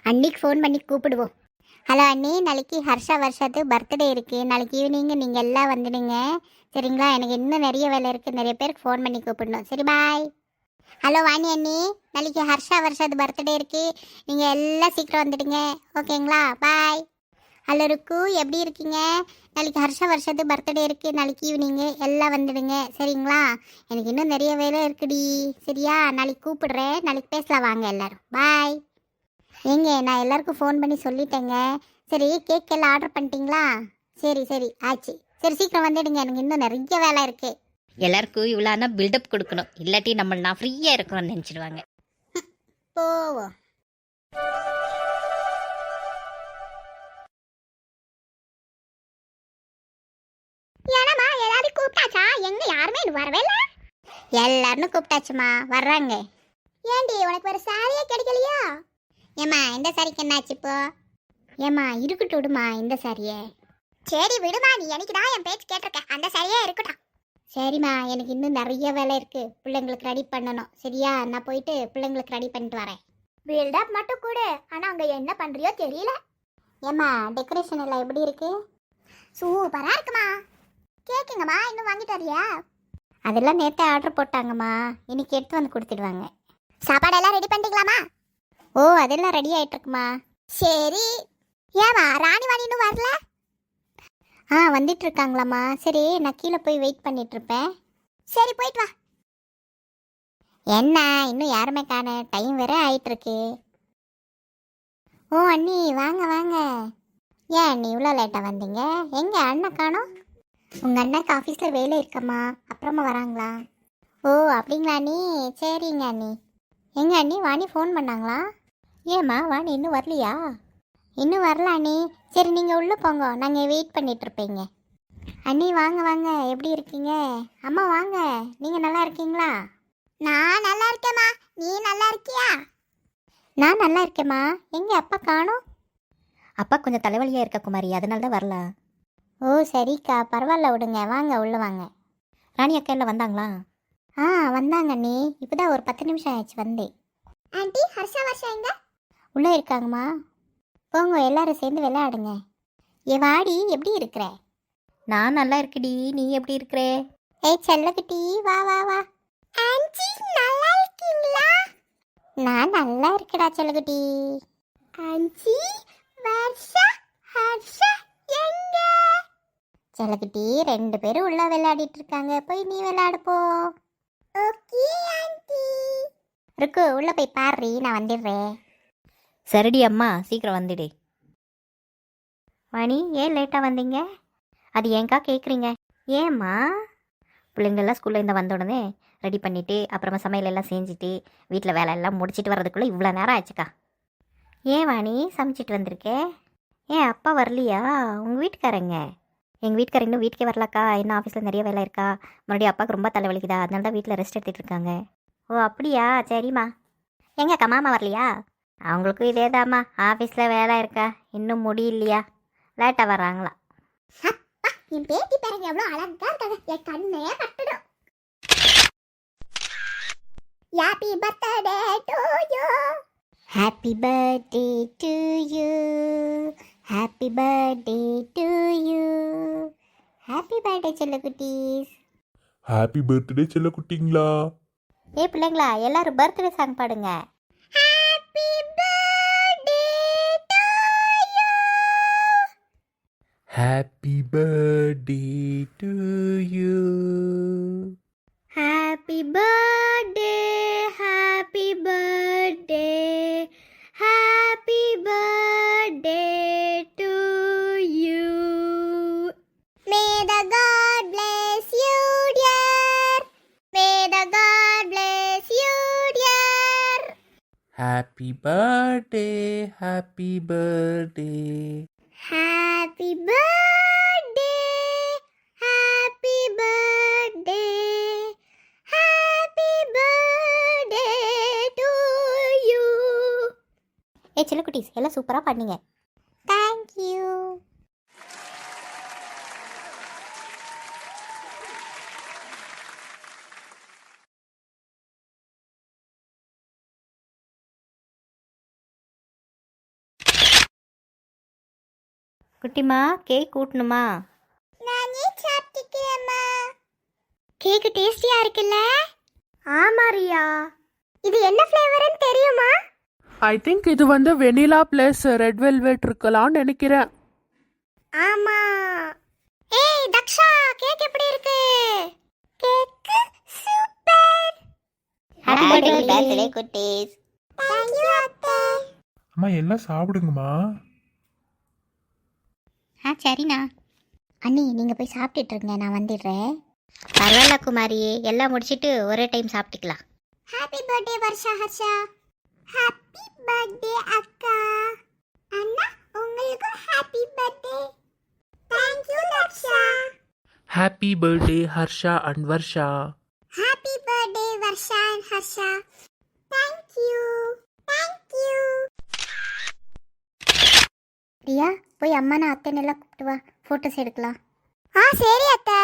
அன்னைக்கு ஃபோன் பண்ணி கூப்பிடுவோம். ஹலோ அண்ணி, நாளைக்கு ஹர்ஷா வருஷத்து பர்த்டே இருக்குது. நாளைக்கு ஈவினிங் நீங்கள் எல்லாம் வந்துடுங்க. சரிங்களா? எனக்கு இன்னும் நிறைய வேலை இருக்குது, நிறைய பேருக்கு ஃபோன் பண்ணி கூப்பிடணும். சரி, பாய். ஹலோ வாணி அண்ணி, நாளைக்கு ஹர்ஷா வருஷத்து பர்த்டே இருக்குது. நீங்கள் எல்லாம் சீக்கிரம் வந்துடுங்க. ஓகேங்களா? பாய். ஹலோ ருக்கு, எப்படி இருக்கீங்க? நாளைக்கு ஹர்ஷா வருஷத்து பர்த்டே இருக்குது. நாளைக்கு ஈவினிங்கு எல்லாம் வந்துடுங்க. சரிங்களா? எனக்கு இன்னும் நிறைய வேலை இருக்குடி. சரியா? நாளைக்கு கூப்பிடுறேன். நாளைக்கு பேசலாம், வாங்க எல்லாரும். பாய். ஏங்க, நான் எல்லாருக்கும் ஃபோன் பண்ணி சொல்லிட்டேங்க. சரி, கேக் எல்லாம் ஆர்டர் பண்ணிட்டீங்களா? சரி சரி, ஆச்சு. சரி, சீக்கிரம் வந்துடுங்க, எனக்கு இன்னும் நிறைய வேலை இருக்குது. எல்லாருக்கும் இவ்வளோனா பில்டப் கொடுக்கணும், இல்லாட்டி நம்ம நான் ஃப்ரீயாக இருக்கிறோன்னு நினச்சிடுவாங்க. போவோம். ஏனம்மா எல்லாரும் கூப்பிட்டாச்சா? எங்க யாருமே வரவே இல்லை. எல்லாரும் கூப்பிட்டாச்சுமா, வர்றாங்க. ஏண்டி, உனக்கு வேற சாரியே கிடைக்கலையா? ஏம்மா, இந்த சாரிக்கு என்னாச்சு இப்போ? ஏம்மா, இருக்கட்டும் விடுமா இந்த சாரியே. சரி விடுமா, நீ எனக்கு தான் என் பேச்சு கேட்டிருக்க, அந்த சாரியே இருக்கட்டும். சரிம்மா, எனக்கு இன்னும் நிறைய வேலை இருக்கு, பிள்ளைங்களுக்கு ரெடி பண்ணணும். சரியா? நான் போயிட்டு பிள்ளைங்களுக்கு ரெடி பண்ணிட்டு வரேன். பில்டப் மட்டும் கூட, ஆனா அங்க என்ன பண்றியோ தெரியல. ஏம்மா, டெக்கரேஷன் எல்லாம் எப்படி இருக்கு? சூப்பரா இருக்குமா. கேக்குங்கம்மா, இன்னும் வாங்கிட்டு வரியா? அதெல்லாம் நேத்தே ஆர்டர் போட்டாங்கம்மா, இன்னைக்கு எடுத்து வந்து கொடுத்துடுவாங்க. சாப்பாடெல்லாம் ரெடி பண்ணிட்டீங்களாமா? ஓ, அதெல்லாம் ரெடி ஆயிட்டு இருக்குமா. சரி. ஏமா, ராணி வாணி இன்னும் வரல? வந்துட்டு இருக்காங்களாம்மா. சரி, நான் கீழே போய் வெயிட் பண்ணிட்டு இருப்பேன். சரி, போயிட்டு வா. என்ன, இன்னும் யாருமே காண, டைம் வேற ஆயிட்டு இருக்கு. ஓ அண்ணி, வாங்க வாங்க. ஏன் அண்ணி இவ்வளோ லேட்டாக வந்தீங்க? எங்க அண்ணன் காணோம்? உங்கள் அண்ணாக்கு ஆஃபீஸில் வேலை இருக்கம்மா, அப்புறமா வராங்களா? ஓ அப்படிங்களா அண்ணி, சரிங்க அண்ணி. எங்க அண்ணி, வாணி ஃபோன் பண்ணாங்களா? ஏம்மா, வாணி இன்னும் வரலையா? இன்னும் வரல அண்ணி. சரி, நீங்கள் உள்ளே போங்க, நாங்கள் வெயிட் பண்ணிட்டு இருப்பீங்க. அண்ணி வாங்க வாங்க, எப்படி இருக்கீங்க? அம்மா வாங்க, நீங்கள் நல்லா இருக்கீங்களா? நான் நல்லா இருக்கேம்மா, நீ நல்லா இருக்கியா? நான் நல்லா இருக்கேம்மா. எங்கே அப்பா காணோம்? அப்பா கொஞ்சம் தலைவலியாக இருக்க குமாரி, அதனால தான் வரல. ஓ சரிக்கா, பரவாயில்ல, விடுங்க, வாங்க உள்ளே வாங்க. ராணி அக்கா எல்லாம் வந்தாங்களா? வந்தாங்க அண்ணி, இப்போதான் ஒரு 10 நிமிஷம் ஆயிடுச்சு வந்தேன். ஆண்டி, ஹர்ஷா வருஷம் எங்க? உள்ளே இருக்காங்கம்மா. போங்க, எல்லாரும் சேர்ந்து விளையாடுங்க. ஏ வாடி, எப்படி இருக்கிற? நான் நல்லா இருக்குடி, நீ எப்படி இருக்கிற? ஏய் செல்லக்குட்டி, வா வா வா. ஆண்டி, நல்லா இருக்கீங்களா? நான் நல்லா இருக்கடா செல்லக்குட்டி. ஆண்டி, வர்ஷா ஹர்ஷா எங்க? செல்லக்குட்டி, 2 பேரும் உள்ள விளையாடிட்டு இருக்காங்க, போய் நீ விளையாடு போ. Okay aunty. ருக்கு, உள்ள போய் பாரு, நான் வந்துடுறேன். சரிடி அம்மா, சீக்கிரம் வந்துடு. வாணி, ஏன் லேட்டாக வந்தீங்க? அது ஏங்கா கேட்குறீங்க? ஏம்மா? பிள்ளைங்கள்லாம் ஸ்கூலில் இருந்து வந்த உடனே ரெடி பண்ணிவிட்டு அப்புறமா சமையலெல்லாம் செஞ்சுட்டு வீட்டில் வேலை எல்லாம் முடிச்சிட்டு வர்றதுக்குள்ளே இவ்வளோ நேரம் ஆச்சுக்கா. ஏன் வாணி, சமைச்சிட்டு வந்திருக்கேன். ஏன் அப்பா வரலையா? உங்கள் வீட்டுக்காரங்க? எங்கள் வீட்டுக்கார இன்னும் வீட்டுக்கே வரலக்கா, இன்னும் ஆஃபீஸில் நிறைய வேலை இருக்கா, மறுபடியும் அப்பாவுக்கு ரொம்ப தலைவலிக்குதா, அதனால தான் வீட்டில் ரெஸ்ட் எடுத்துகிட்டு இருக்காங்க. ஓ அப்படியா, சரிம்மா. எங்கக்கா மாமா வரலையா? அவங்களுக்கும் இதே தாம்மா, ஆஃபீஸில் வேலை இருக்கா, இன்னும் முடியலையா, லேட்டாக வர்றாங்களா. என் பேத்தி பேரங்க எவ்வளோ அழகா இருக்காங்க, என் கண்ணே பட்டுடும். Happy birthday to you. Happy birthday to you. Happy birthday to you. Happy birthday செல்லக்குட்டீஸ். ஹாப்பி பர்த்டே செல்ல குட்டிங்களா. பிள்ளைங்களா, எல்லாரும் பர்த்டே சாங் பாடுங்க. Happy birthday to you. Happy birthday to you. Happy birthday, happy birthday, happy birthday to you. May the God bless you dear. May the God bless you dear. Happy birthday, happy birthday. Happy birthday, happy birthday, happy birthday to you. செல்லக்குட்டீஸ், எல்லாம் சூப்பராக பண்ணீங்க. Thank you. குட்டிமா cake கூட்டணுமா? நானே சாப்பிட்டுக்கிறேம்மா. Cake டேஸ்டியா இருக்குல்ல? ஆமா ரியா. இது என்ன ஃப்ளேவர்னு தெரியுமா? ஐ திங்க் இது வந்து வெனிலா ப்ளஸ் ரெட் வெல்வெட் இருக்கலாம்னு நினைக்கிறேன். ஆமா. ஏய் தக்ஷா, கேக் எப்படி இருக்கு? Cake super. ஹாப்பி பர்த்டே குட்டீஸ். Thank you அத்தை. அம்மா எல்லாம் சாப்பிடுங்கம்மா. சரிண்ணா. அண்ணி நீங்க போய் சாப்பிட்டுட்டு இருங்க, நான் வந்துடுறேன். பரவாயில்ல குமாரி, எல்லாம் முடிச்சிட்டு ஒரே டைம் சாப்பிட்டுக்கலாம். Happy birthday Varsha Harsha. Happy birthday அக்கா. அண்ணா உங்களுக்கு happy birthday. Thank you Daksha. Happy birthday Harsha and Varsha. Happy birthday Varsha and Harsha. Thank you. Thank you. Riya போய் அம்மா நான் அத்தை எல்லாம் கூப்பிட்டு வா, ஃபோட்டோஸ் எடுக்கலாம். சரி அத்தை.